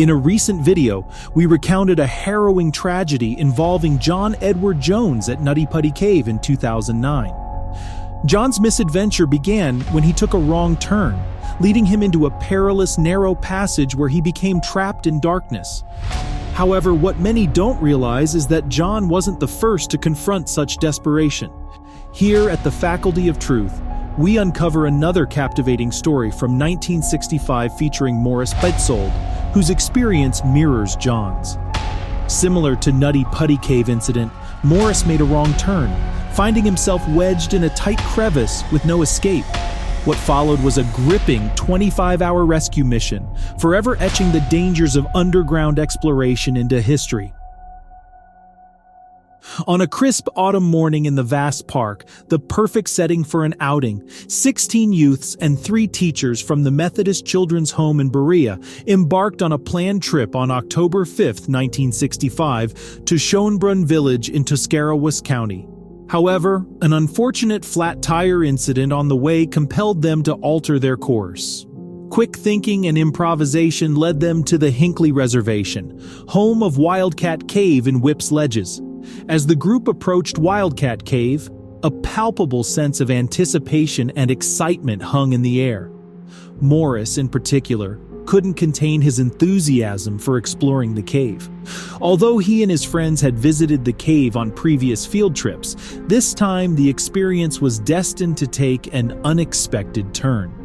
In a recent video, we recounted a harrowing tragedy involving John Edward Jones at Nutty Putty Cave in 2009. John's misadventure began when he took a wrong turn, leading him into a perilous, narrow passage where he became trapped in darkness. However, what many don't realize is that John wasn't the first to confront such desperation. Here at the Faculty of Truth, we uncover another captivating story from 1965 featuring Morris Baetzold, whose experience mirrors John's. Similar to Nutty Putty Cave incident, Morris made a wrong turn, finding himself wedged in a tight crevice with no escape. What followed was a gripping 25-hour rescue mission, forever etching the dangers of underground exploration into history. On a crisp autumn morning in the vast park, the perfect setting for an outing, 16 youths and 3 teachers from the Methodist Children's Home in Berea embarked on a planned trip on October 5, 1965, to Schönbrunn Village in Tuscarawas County. However, an unfortunate flat tire incident on the way compelled them to alter their course. Quick thinking and improvisation led them to the Hinckley Reservation, home of Wildcat Cave in Whipp's Ledges. As the group approached Wildcat Cave, a palpable sense of anticipation and excitement hung in the air. Morris, in particular, couldn't contain his enthusiasm for exploring the cave. Although he and his friends had visited the cave on previous field trips, this time the experience was destined to take an unexpected turn.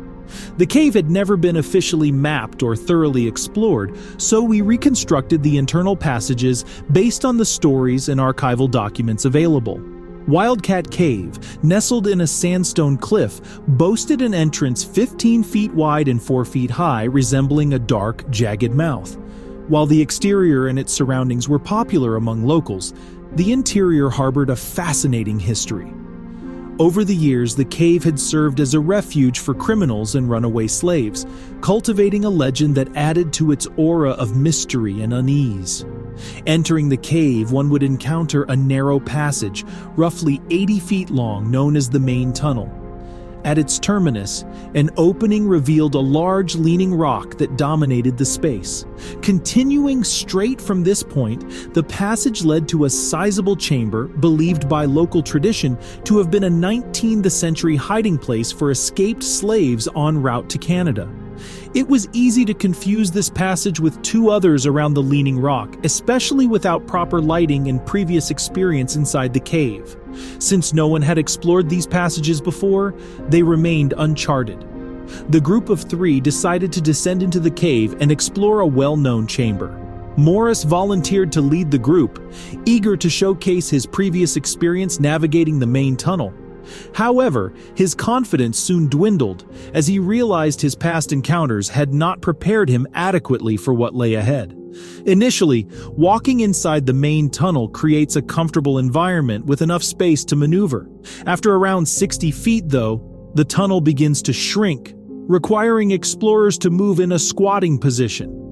The cave had never been officially mapped or thoroughly explored, so we reconstructed the internal passages based on the stories and archival documents available. Wildcat Cave, nestled in a sandstone cliff, boasted an entrance 15 feet wide and 4 feet high, resembling a dark, jagged mouth. While the exterior and its surroundings were popular among locals, the interior harbored a fascinating history. Over the years, the cave had served as a refuge for criminals and runaway slaves, cultivating a legend that added to its aura of mystery and unease. Entering the cave, one would encounter a narrow passage, roughly 80 feet long, known as the main tunnel. At its terminus, an opening revealed a large leaning rock that dominated the space. Continuing straight from this point, the passage led to a sizable chamber believed by local tradition to have been a 19th century hiding place for escaped slaves en route to Canada. It was easy to confuse this passage with 2 others around the leaning rock, especially without proper lighting and previous experience inside the cave. Since no one had explored these passages before, they remained uncharted. The group of 3 decided to descend into the cave and explore a well-known chamber. Morris volunteered to lead the group, eager to showcase his previous experience navigating the main tunnel. However, his confidence soon dwindled as he realized his past encounters had not prepared him adequately for what lay ahead. Initially, walking inside the main tunnel creates a comfortable environment with enough space to maneuver. After around 60 feet, though, the tunnel begins to shrink, requiring explorers to move in a squatting position.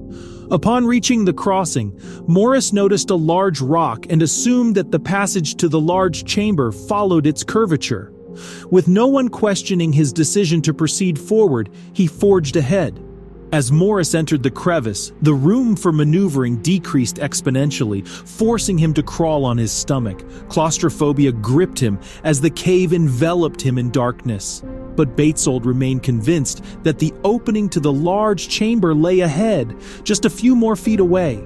Upon reaching the crossing, Morris noticed a large rock and assumed that the passage to the large chamber followed its curvature. With no one questioning his decision to proceed forward, he forged ahead. As Morris entered the crevice, the room for maneuvering decreased exponentially, forcing him to crawl on his stomach. Claustrophobia gripped him as the cave enveloped him in darkness. But Baetzold remained convinced that the opening to the large chamber lay ahead, just a few more feet away.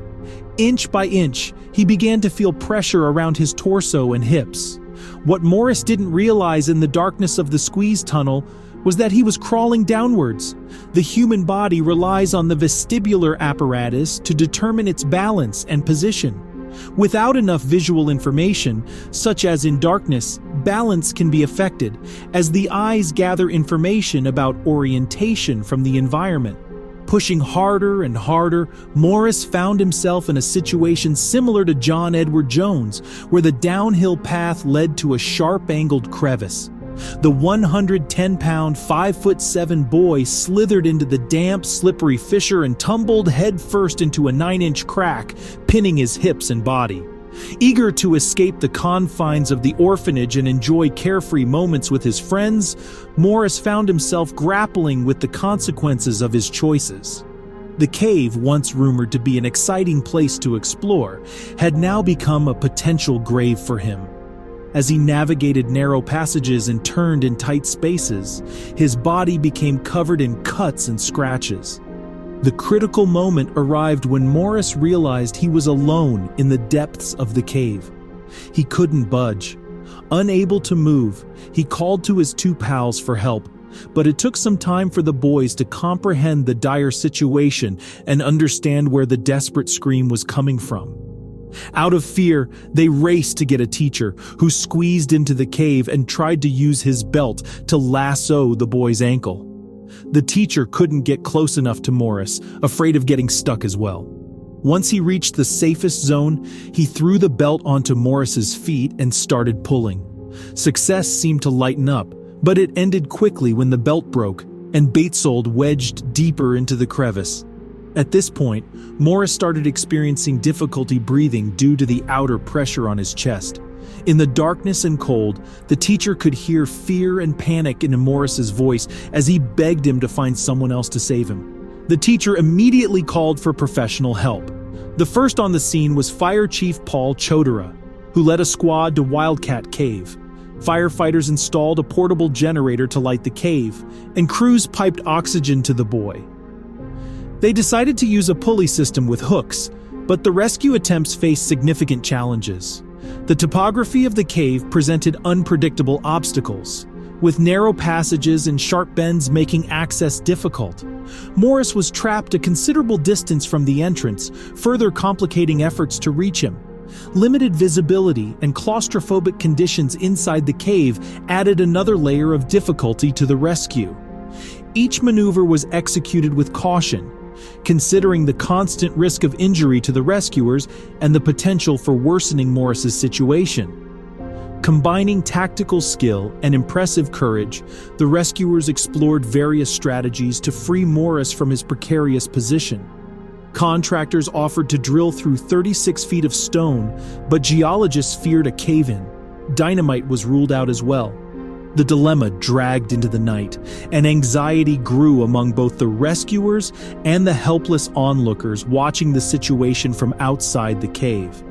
Inch by inch, he began to feel pressure around his torso and hips. What Morris didn't realize in the darkness of the squeeze tunnel was that he was crawling downwards. The human body relies on the vestibular apparatus to determine its balance and position. Without enough visual information, such as in darkness, balance can be affected, as the eyes gather information about orientation from the environment. Pushing harder and harder, Morris found himself in a situation similar to John Edward Jones, where the downhill path led to a sharp-angled crevice. The 110-pound, 5'7" boy slithered into the damp, slippery fissure and tumbled headfirst into a 9-inch crack, pinning his hips and body. Eager to escape the confines of the orphanage and enjoy carefree moments with his friends, Morris found himself grappling with the consequences of his choices. The cave, once rumored to be an exciting place to explore, had now become a potential grave for him. As he navigated narrow passages and turned in tight spaces, his body became covered in cuts and scratches. The critical moment arrived when Morris realized he was alone in the depths of the cave. He couldn't budge. Unable to move, he called to his two pals for help, but it took some time for the boys to comprehend the dire situation and understand where the desperate scream was coming from. Out of fear, they raced to get a teacher, who squeezed into the cave and tried to use his belt to lasso the boy's ankle. The teacher couldn't get close enough to Morris, afraid of getting stuck as well. Once he reached the safest zone, he threw the belt onto Morris's feet and started pulling. Success seemed to lighten up, but it ended quickly when the belt broke and Baetzold wedged deeper into the crevice. At this point, Morris started experiencing difficulty breathing due to the outer pressure on his chest. In the darkness and cold, the teacher could hear fear and panic in Morris's voice as he begged him to find someone else to save him. The teacher immediately called for professional help. The first on the scene was Fire Chief Paul Chodera, who led a squad to Wildcat Cave. Firefighters installed a portable generator to light the cave, and crews piped oxygen to the boy. They decided to use a pulley system with hooks, but the rescue attempts faced significant challenges. The topography of the cave presented unpredictable obstacles, with narrow passages and sharp bends making access difficult. Morris was trapped a considerable distance from the entrance, further complicating efforts to reach him. Limited visibility and claustrophobic conditions inside the cave added another layer of difficulty to the rescue. Each maneuver was executed with caution, considering the constant risk of injury to the rescuers and the potential for worsening Morris's situation. Combining tactical skill and impressive courage, the rescuers explored various strategies to free Morris from his precarious position. Contractors offered to drill through 36 feet of stone, but geologists feared a cave-in. Dynamite was ruled out as well. The dilemma dragged into the night, and anxiety grew among both the rescuers and the helpless onlookers watching the situation from outside the cave.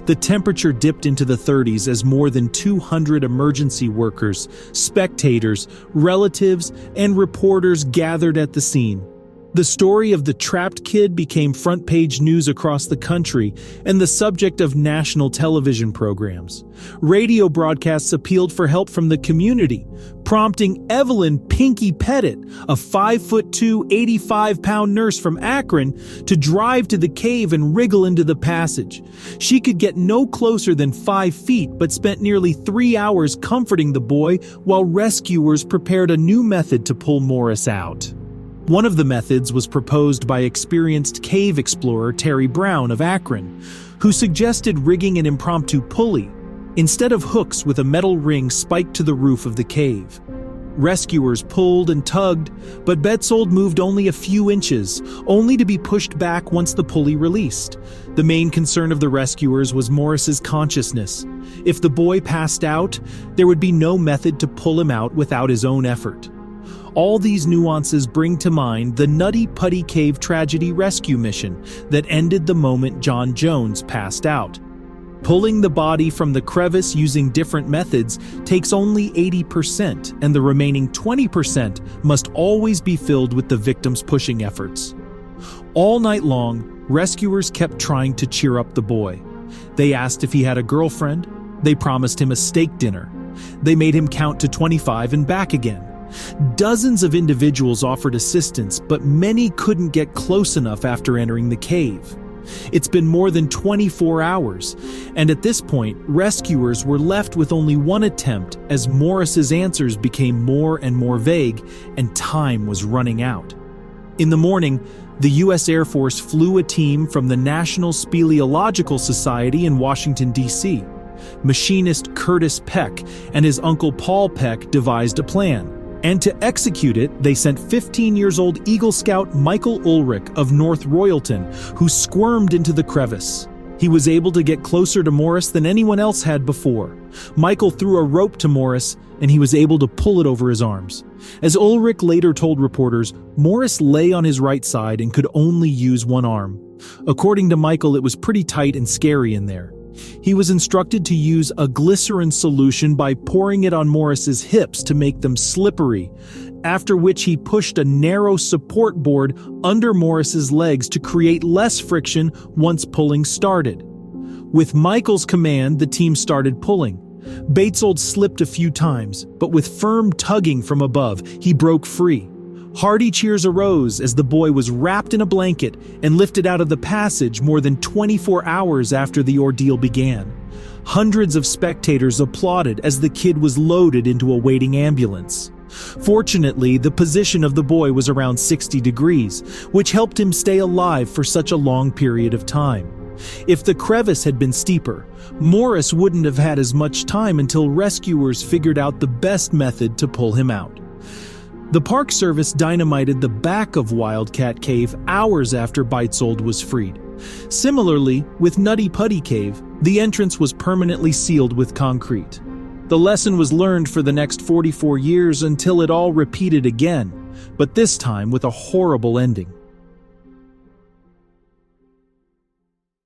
The temperature dipped into the 30s as more than 200 emergency workers, spectators, relatives, and reporters gathered at the scene. The story of the trapped kid became front-page news across the country and the subject of national television programs. Radio broadcasts appealed for help from the community, prompting Evelyn Pinky Pettit, a 5'2", 85-pound nurse from Akron, to drive to the cave and wriggle into the passage. She could get no closer than 5 feet, but spent nearly 3 hours comforting the boy while rescuers prepared a new method to pull Morris out. One of the methods was proposed by experienced cave explorer Terry Brown of Akron, who suggested rigging an impromptu pulley instead of hooks with a metal ring spiked to the roof of the cave. Rescuers pulled and tugged, but Baetzold moved only a few inches, only to be pushed back once the pulley released. The main concern of the rescuers was Morris's consciousness. If the boy passed out, there would be no method to pull him out without his own effort. All these nuances bring to mind the Nutty Putty Cave tragedy rescue mission that ended the moment John Jones passed out. Pulling the body from the crevice using different methods takes only 80%, and the remaining 20% must always be filled with the victim's pushing efforts. All night long, rescuers kept trying to cheer up the boy. They asked if he had a girlfriend. They promised him a steak dinner. They made him count to 25 and back again. Dozens of individuals offered assistance, but many couldn't get close enough after entering the cave. It's been more than 24 hours, and at this point, rescuers were left with only one attempt as Morris's answers became more and more vague, and time was running out. In the morning, the U.S. Air Force flew a team from the National Speleological Society in Washington, D.C. Machinist Curtis Peck and his uncle Paul Peck devised a plan. And to execute it, they sent 15-year-old Eagle Scout Michael Ulrich of North Royalton, who squirmed into the crevice. He was able to get closer to Morris than anyone else had before. Michael threw a rope to Morris, and he was able to pull it over his arms. As Ulrich later told reporters, Morris lay on his right side and could only use one arm. According to Michael, it was pretty tight and scary in there. He was instructed to use a glycerin solution by pouring it on Morris's hips to make them slippery, after which he pushed a narrow support board under Morris's legs to create less friction once pulling started. With Michael's command, the team started pulling. Baetzold slipped a few times, but with firm tugging from above, he broke free. Hearty cheers arose as the boy was wrapped in a blanket and lifted out of the passage more than 24 hours after the ordeal began. Hundreds of spectators applauded as the kid was loaded into a waiting ambulance. Fortunately, the position of the boy was around 60 degrees, which helped him stay alive for such a long period of time. If the crevice had been steeper, Morris wouldn't have had as much time until rescuers figured out the best method to pull him out. The Park Service dynamited the back of Wildcat Cave hours after Baetzold was freed. Similarly, with Nutty Putty Cave, the entrance was permanently sealed with concrete. The lesson was learned for the next 44 years until it all repeated again, but this time with a horrible ending.